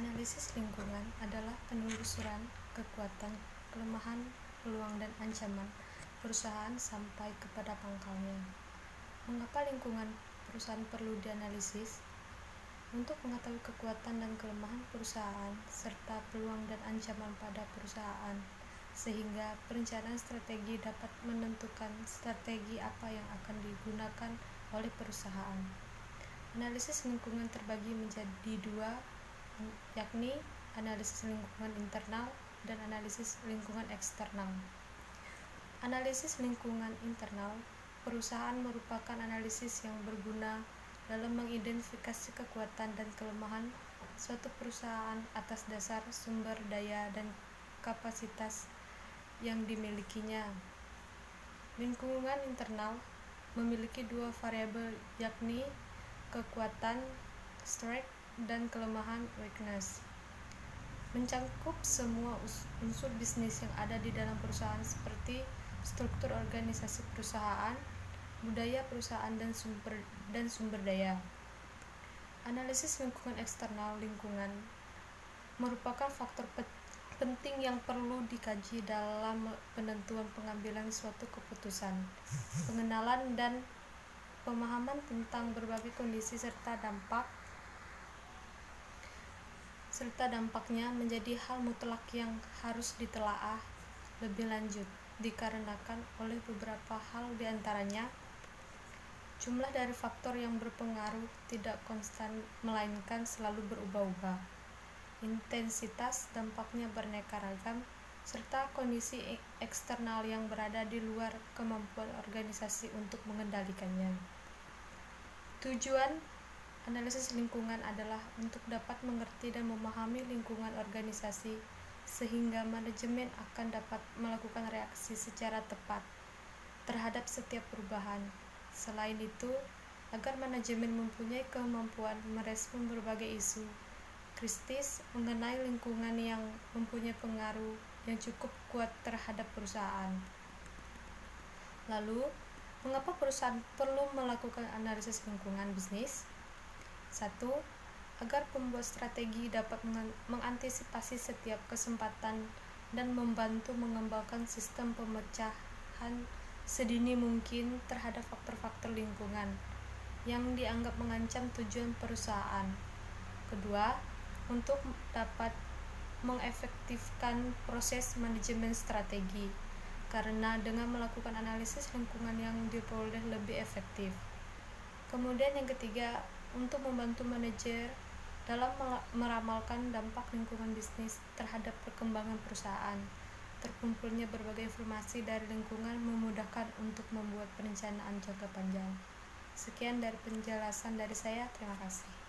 Analisis lingkungan adalah penelusuran kekuatan, kelemahan, peluang, dan ancaman perusahaan sampai kepada pangkalnya. Mengapa lingkungan perusahaan perlu dianalisis? Untuk mengetahui kekuatan dan kelemahan perusahaan serta peluang dan ancaman pada perusahaan, sehingga perencanaan strategi dapat menentukan strategi apa yang akan digunakan oleh perusahaan. Analisis lingkungan terbagi menjadi dua, yakni analisis lingkungan internal dan analisis lingkungan eksternal. Analisis lingkungan internal perusahaan merupakan analisis yang berguna dalam mengidentifikasi kekuatan dan kelemahan suatu perusahaan atas dasar sumber daya dan kapasitas yang dimilikinya. Lingkungan internal memiliki dua variabel, yakni kekuatan strength dan kelemahan weakness. Mencangkup semua unsur bisnis yang ada di dalam perusahaan seperti struktur organisasi perusahaan, budaya perusahaan, dan sumber daya. Analisis lingkungan eksternal lingkungan merupakan faktor penting yang perlu dikaji dalam penentuan pengambilan suatu keputusan, pengenalan dan pemahaman tentang berbagai kondisi serta dampaknya menjadi hal mutlak yang harus ditelaah lebih lanjut, dikarenakan oleh beberapa hal, diantaranya jumlah dari faktor yang berpengaruh tidak konstan melainkan selalu berubah-ubah, intensitas dampaknya beraneka ragam, serta kondisi eksternal yang berada di luar kemampuan organisasi untuk mengendalikannya. Tujuan analisis lingkungan adalah untuk dapat mengerti dan memahami lingkungan organisasi sehingga manajemen akan dapat melakukan reaksi secara tepat terhadap setiap perubahan. Selain itu, agar manajemen mempunyai kemampuan merespon berbagai isu kritis mengenai lingkungan yang mempunyai pengaruh yang cukup kuat terhadap perusahaan. Lalu, mengapa perusahaan perlu melakukan analisis lingkungan bisnis? 1. Agar pembuat strategi dapat mengantisipasi setiap kesempatan dan membantu mengembangkan sistem pemecahan sedini mungkin terhadap faktor-faktor lingkungan yang dianggap mengancam tujuan perusahaan. Kedua, untuk dapat mengefektifkan proses manajemen strategi, karena dengan melakukan analisis lingkungan yang diperoleh lebih efektif. Kemudian yang ketiga, untuk membantu manajer dalam meramalkan dampak lingkungan bisnis terhadap perkembangan perusahaan. Terkumpulnya berbagai informasi dari lingkungan memudahkan untuk membuat perencanaan jangka panjang. Sekian dari penjelasan dari saya, terima kasih.